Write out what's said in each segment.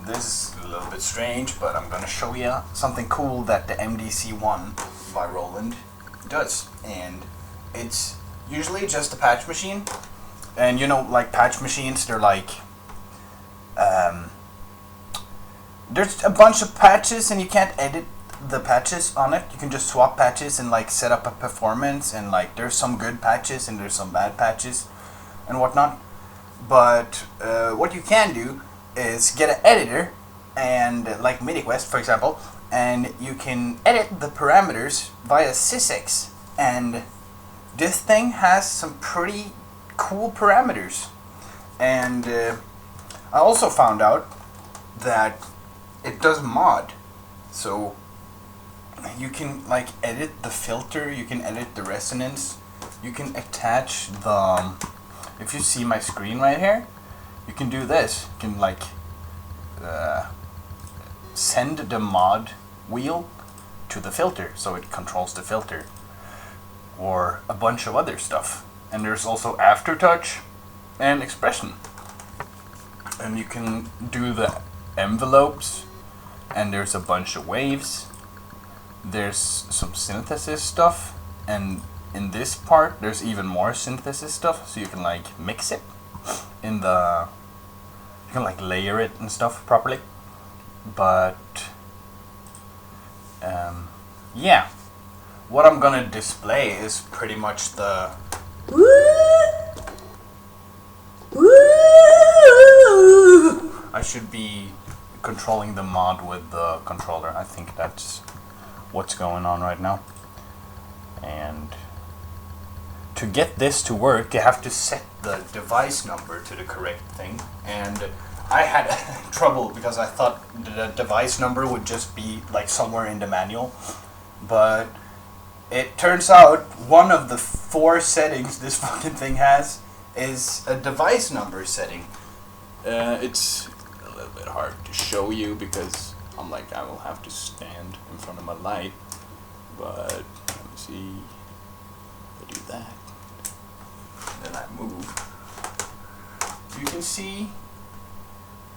this is a little bit strange, but I'm gonna show you something cool that the MDC-1 by Roland does. And it's usually just a patch machine. And you know, like patch machines, they're like, there's a bunch of patches and you can't edit the patches on it. You can just swap patches and like set up a performance, and like there's some good patches and there's some bad patches and whatnot. But what you can do is get an editor, and like MiniQuest for example, and you can edit the parameters via sysex, and this thing has some pretty cool parameters. And I also found out that it does mod, so you can like edit the filter, you can edit the resonance, you can attach the, if you see my screen right here, you can do this. You can like send the mod wheel to the filter so it controls the filter, or a bunch of other stuff. And there's also aftertouch and expression, and you can do the envelopes, and there's a bunch of waves, there's some synthesis stuff, and in this part there's even more synthesis stuff, so you can like mix it in the, you can like layer it and stuff properly. But yeah, what I'm gonna display is pretty much the I should be controlling the mod with the controller. I think that's what's going on right now. And to get this to work, you have to set the device number to the correct thing. And I had trouble because I thought the device number would just be like somewhere in the manual. But it turns out one of the 4 settings this fucking thing has is a device number setting. It's a little bit hard to show you because I'm like, I will have to stand in front of my light. But let me see. If I do that, then I move. You can see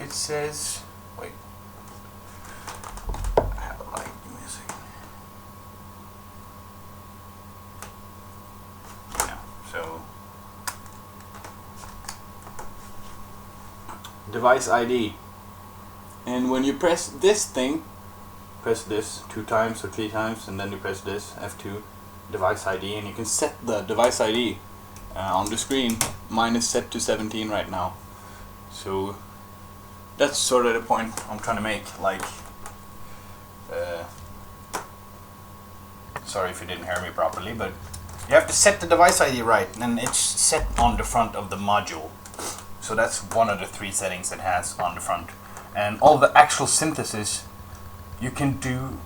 it says, wait, I have a light music. Yeah, so device ID. And when you press this thing, press this 2 times or 3 times, and then you press this F2, device ID, and you can set the device ID on the screen. Mine is set to 17 right now. So that's sort of the point I'm trying to make. Like, sorry if you didn't hear me properly, but you have to set the device ID right, and it's set on the front of the module. So that's one of the 3 settings it has on the front. And all the actual synthesis you can do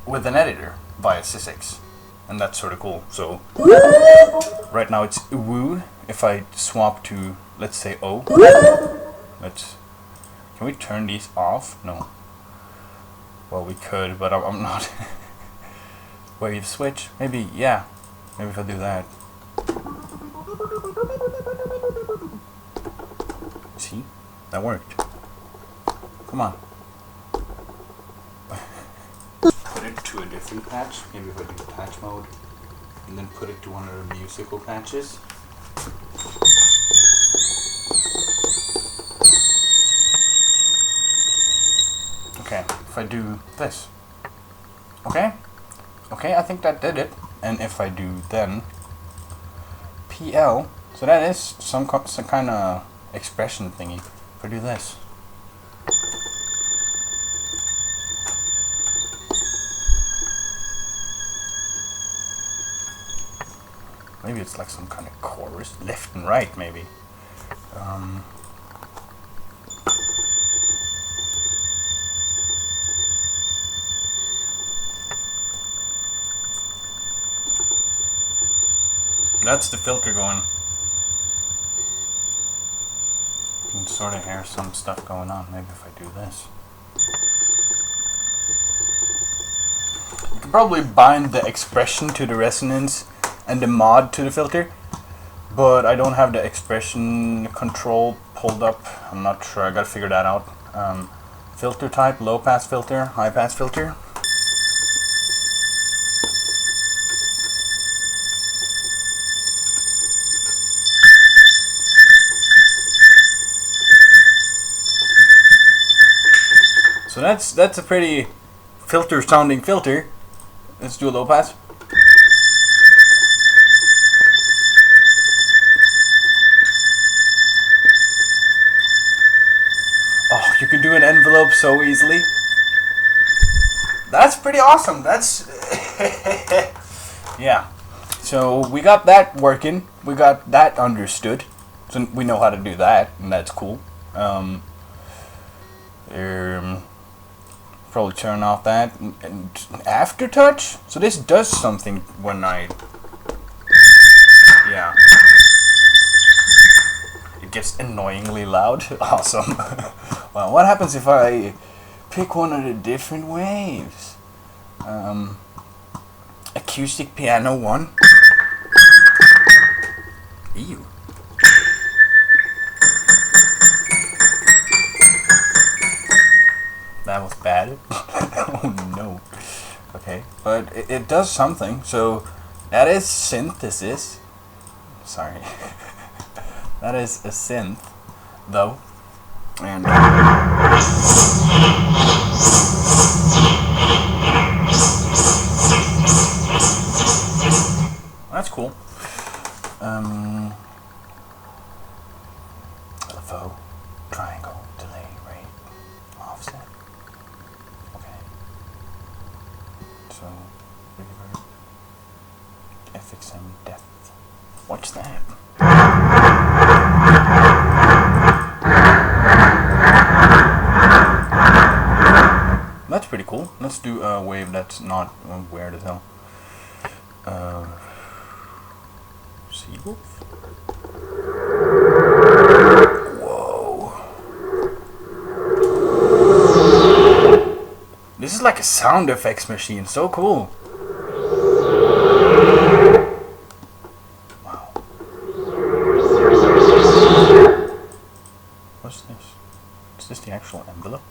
with an editor via sysex, and that's sort of cool. So right now it's woo. If I swap to, let's say, O, can we turn these off? No. Well, we could, but I'm not. Wave switch, maybe. Yeah, maybe if I do that. See, that worked. Come on. Put it to a different patch. Maybe if I do patch mode, and then put it to one of the musical patches. Okay, if I do this. Okay, I think that did it. And if I do then PL, so that is some kind of expression thingy. If I do this. Maybe it's like some kind of chorus, left and right, maybe. That's the filter going. You can sort of hear some stuff going on. Maybe if I do this. You can probably bind the expression to the resonance and the mod to the filter, but I don't have the expression control pulled up. I'm not sure. I gotta figure that out. Filter type, low pass filter, high pass filter. So that's a pretty filter sounding filter. Let's do a low pass. Oh, you can do an envelope so easily. That's pretty awesome. That's yeah. So we got that working. We got that understood. So we know how to do that, and that's cool. Probably turn off that and aftertouch. So this does something when I yeah. It gets annoyingly loud. Awesome. Well, what happens if I pick one of the different waves? Acoustic piano 1. Ew. That was bad. Oh no. Okay, but it does something. So that is synthesis. Sorry. That is a synth, though. And that's cool. LFO, triangle, delay, rate, offset. Okay. So, reverb, FXM depth. What's that? That's pretty cool. Let's do a wave that's not weird as hell. Seawolf? Whoa. This is like a sound effects machine. So cool. Wow. What's this? Is this the actual envelope?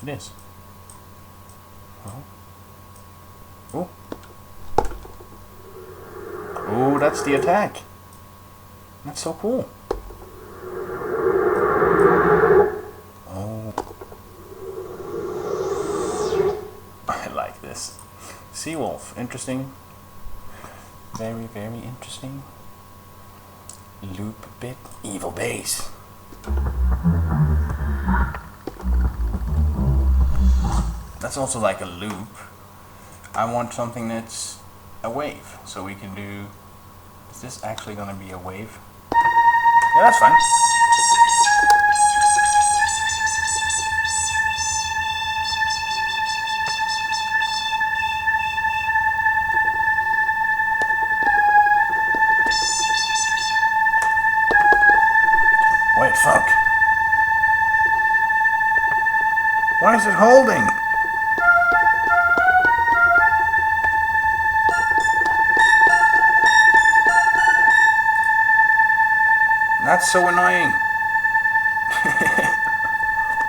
It is. Oh. Oh. Oh, that's the attack. That's so cool. Oh. I like this. Seawolf. Interesting. Very, very interesting. Loop bit. Evil bass. That's also like a loop. I want something that's a wave. So we can do... Is this actually going to be a wave? Yeah, that's fine. Wait, fuck. Why is it holding? That's so annoying.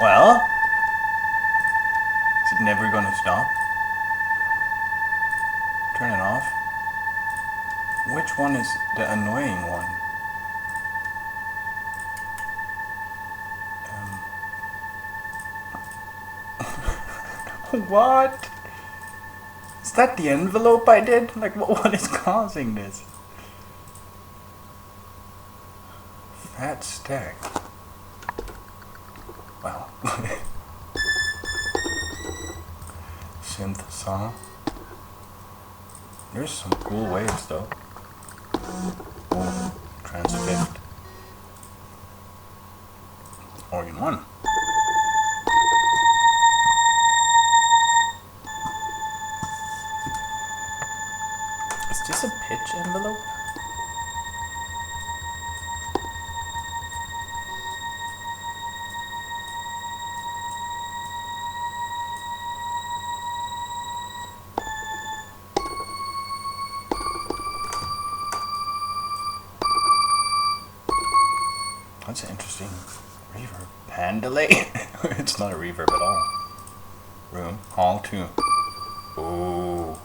Well, is it never gonna stop? Turn it off. Which one is the annoying one? What? Is that the envelope I did? Like, what is causing this? Fat stack. Wow. Synth saw. There's some cool waves though. Oh, transfixed. Organ 1. Is this a pitch envelope? That's an interesting reverb. Pan delay? It's not a reverb at all. Room, hall 2. Ooh.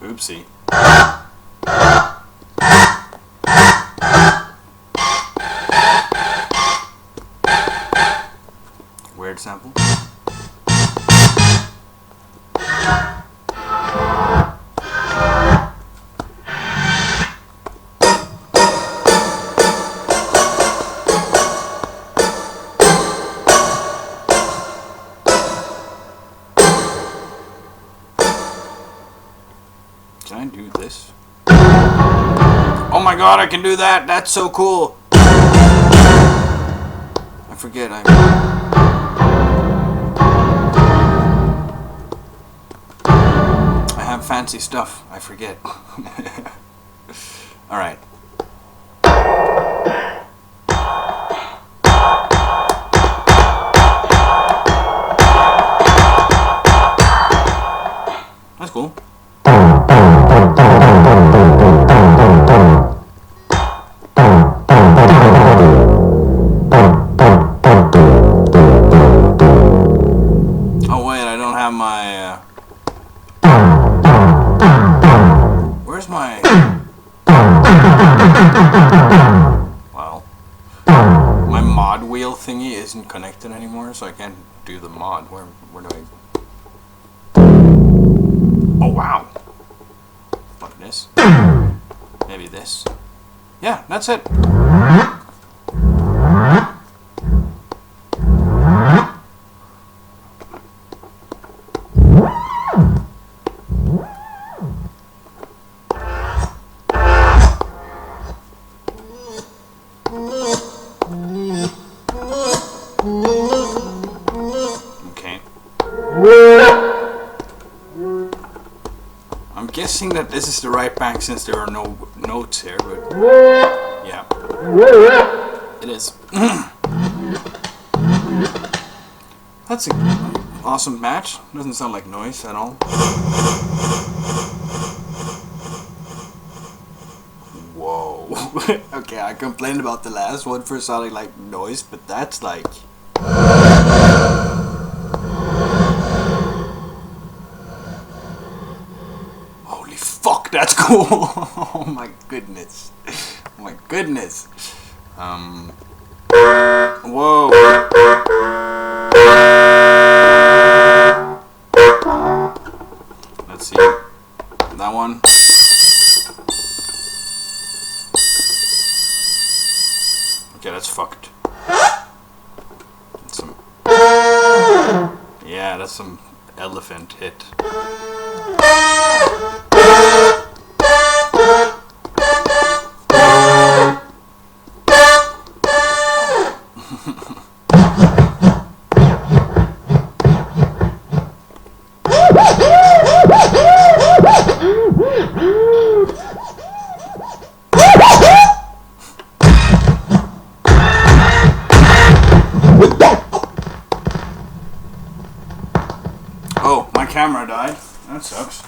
Oopsie. Weird sample. Can I do this? Oh my god, I can do that! That's so cool! I forget I have fancy stuff. I forget. Alright. That's cool. Oh wait, I don't have my where's my well, my mod wheel thingy isn't connected anymore, so I can't do the mod. Where do I? Oh wow. What, this? Maybe this. Yeah, that's it. Okay. I'm guessing that this is the right bank since there are no notes here, but yeah, it is. That's an awesome match. Doesn't sound like noise at all. Whoa. Okay, I complained about the last one for sounding like noise, but that's like... Holy fuck, that's cool! Oh my goodness. Oh my goodness. Whoa. Let's see. That one. Okay, that's fucked. That's some... Yeah, that's some elephant hit. Oh, my camera died. That sucks.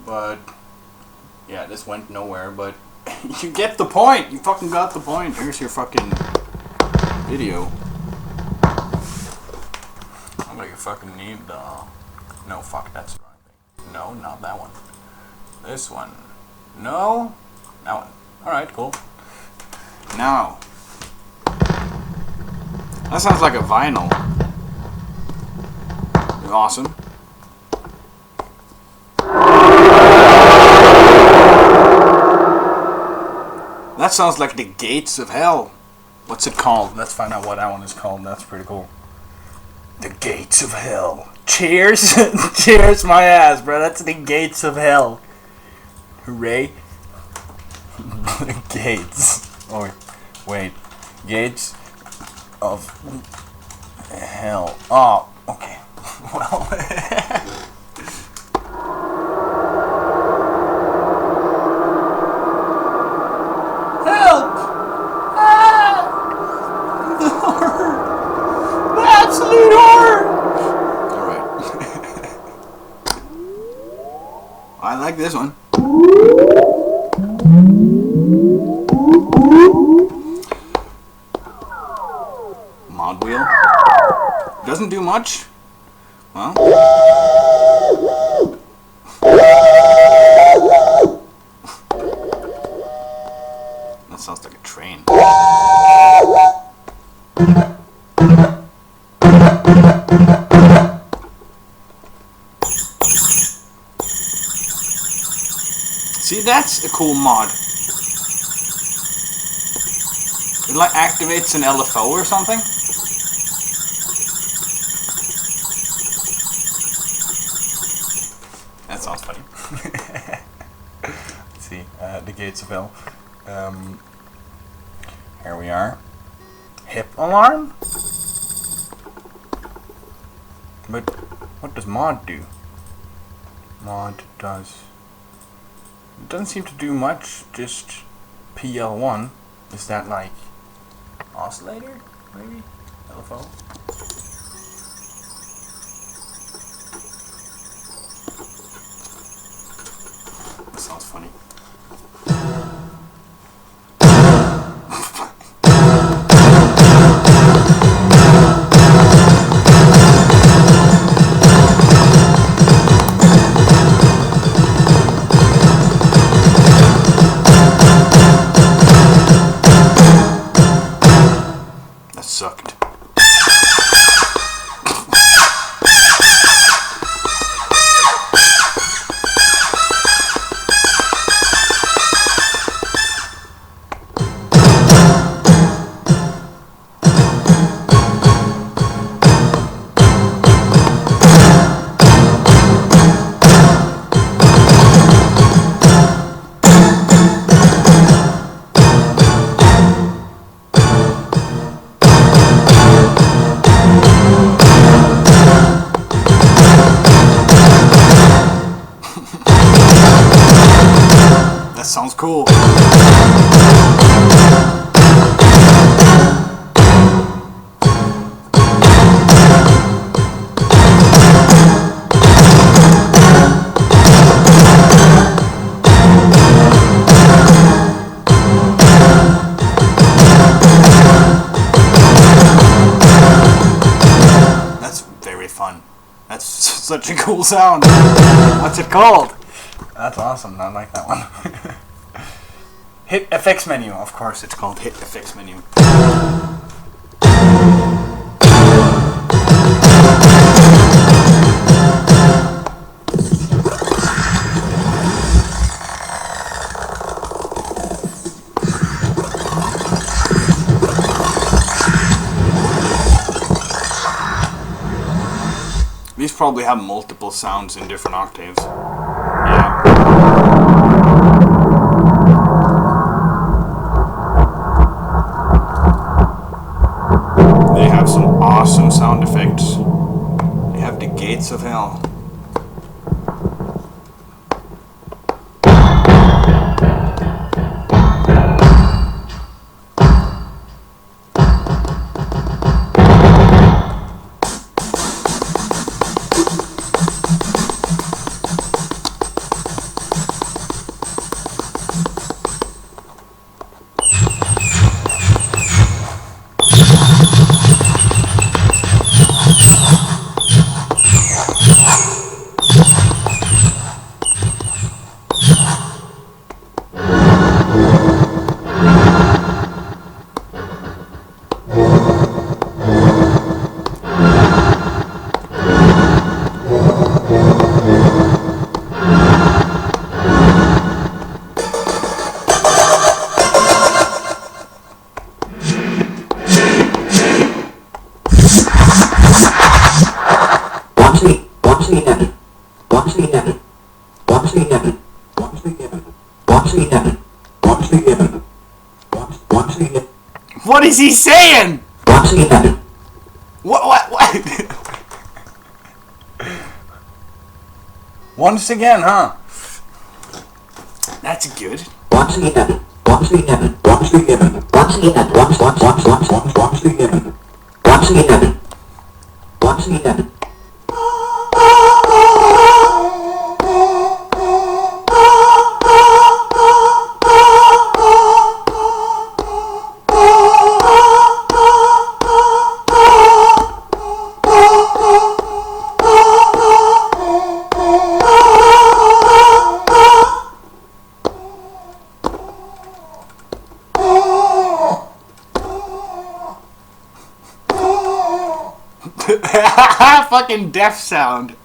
But yeah, this went nowhere, but you get the point. You fucking got the point. Here's your fucking video. I'm gonna fucking need the... No, fuck, that's the wrong thing. No, not that one. This one. No, that one. Alright, cool. Now, that sounds like a vinyl. Awesome. That sounds like the gates of hell. What's it called? Let's find out what that one is called. That's pretty cool. The gates of hell. Cheers! Cheers my ass, bro. That's the gates of hell. Hooray. The gates. Oh, wait. Gates of hell. Oh, okay. Well. Help! Ah! The horror! The absolute horror! Alright. I like this one. Mod wheel. Doesn't do much. Well. That sounds like a train. See, that's a cool mod. It like activates an LFO or something. That sounds funny. Let's see, the gates of hell. Here we are. Hip alarm? But what does mod do? Mod does... It doesn't seem to do much, just PL1. Is that like oscillator, maybe? LFO? That sounds funny. Sucked. Sounds cool. That's very fun. That's such a cool sound. What's it called? That's awesome. I like that one. Hit effects menu. Of course, it's called hit effects menu. These probably have multiple sounds in different octaves. Yeah. They have some awesome sound effects. They have the gates of hell. What is he saying? Once again. What? Once again, huh? That's good. Once again. Once again. Once again. Once again. Once again. Once again. Once again. Fucking deaf sound.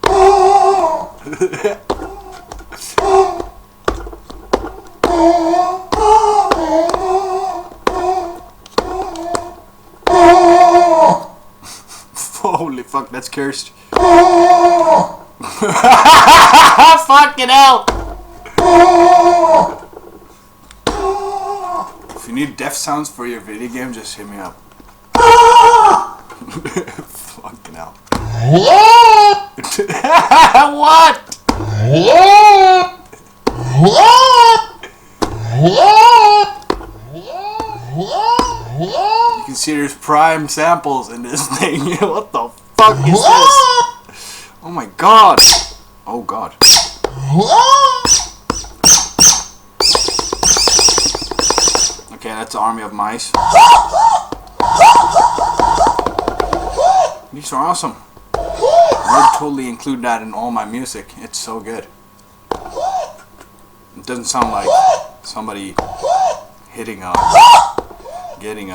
Holy fuck, that's cursed. Fucking hell. If you need deaf sounds for your video game, just hit me up. Fucking hell. What? You can see there's prime samples in this thing. What the fuck is this? Oh my god. Oh god. Okay, that's an army of mice. These are awesome. I would totally include that in all my music. It's so good. It doesn't sound like somebody hitting getting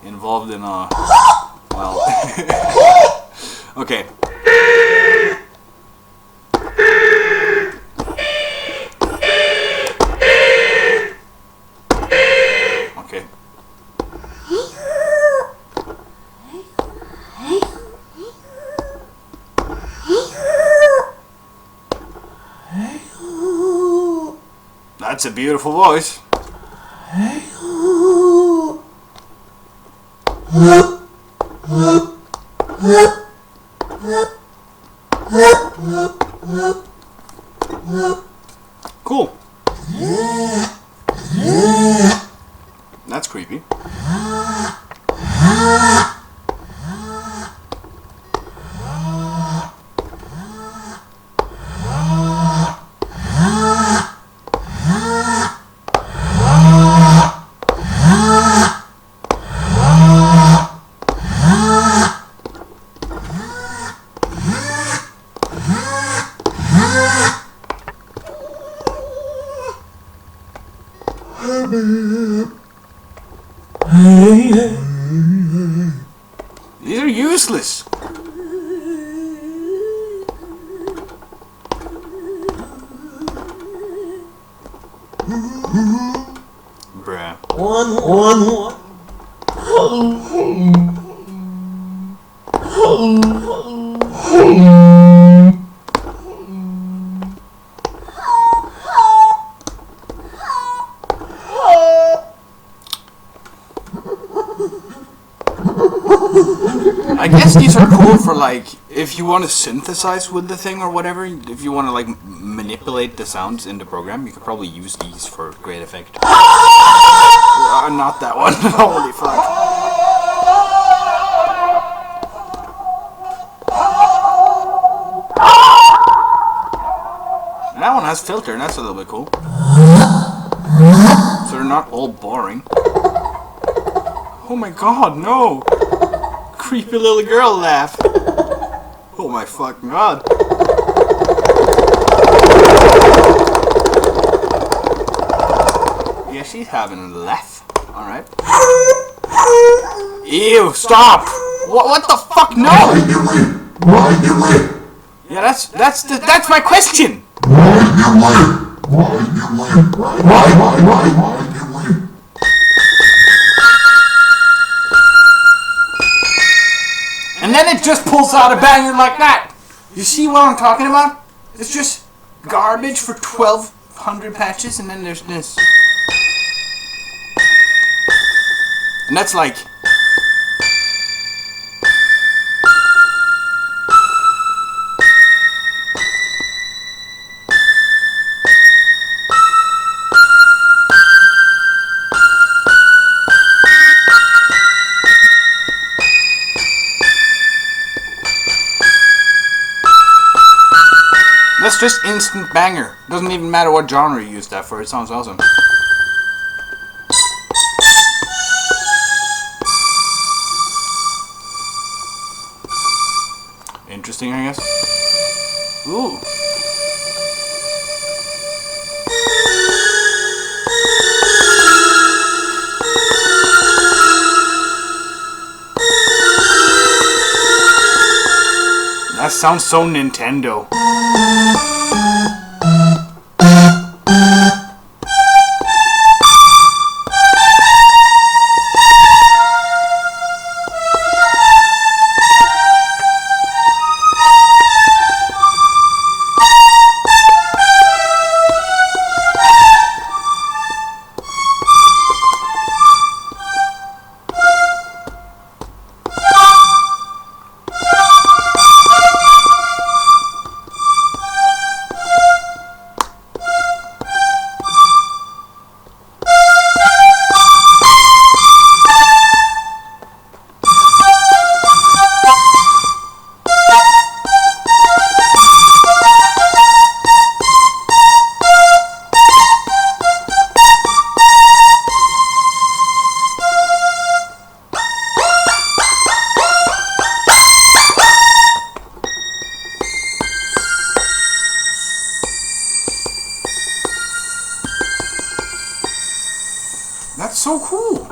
involved in well, okay. Okay. That's a beautiful voice. Cool. That's creepy. These are useless. Bruh. One. I guess these are cool for like if you want to synthesize with the thing or whatever. If you want to like manipulate the sounds in the program, you could probably use these for great effect. Not that one. Holy fuck. That one has filter, and that's a little bit cool. So they're not all boring. Oh my god, no! Creepy little girl laugh. Oh my fucking god. Yeah, she's having a laugh. Alright. Ew, stop! What the fuck? No! Yeah, that's my question! And then it just pulls out a banger like that. You see what I'm talking about? It's just garbage for 1,200 patches, and then there's this. And that's like... That's just instant banger. Doesn't even matter what genre you use that for. It sounds awesome. Interesting, I guess. Ooh. That sounds so Nintendo. That's so cool.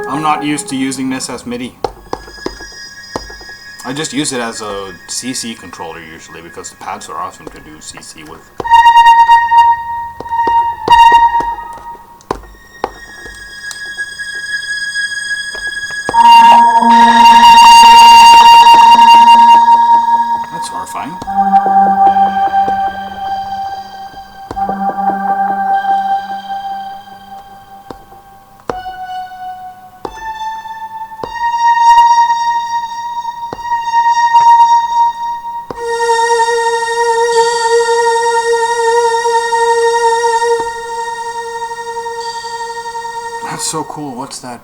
I'm not used to using this as MIDI. I just use it as a CC controller usually because the pads are awesome to do CC with. That's horrifying. That's so cool. What's that?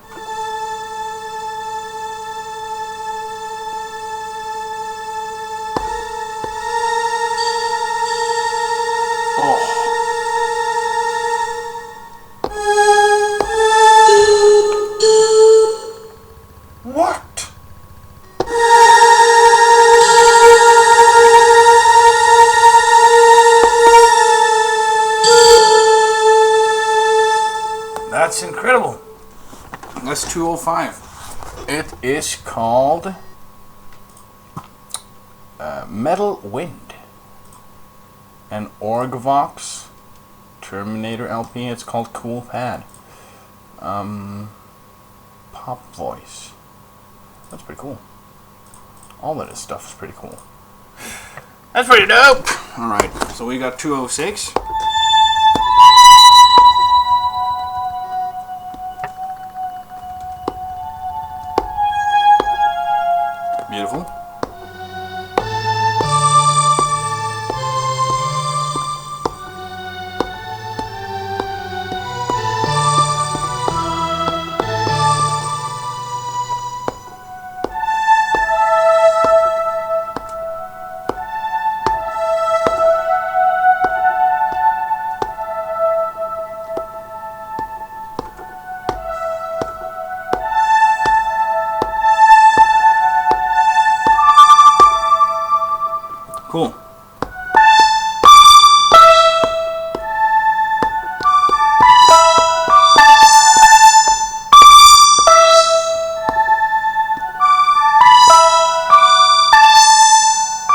What? That's incredible. That's 205. It is called Metal Wind. An Orgvox Terminator LP. It's called Cool Pad. Pop voice. That's pretty cool. All of this stuff is pretty cool. That's pretty dope. Alright, so we got 206. Beautiful.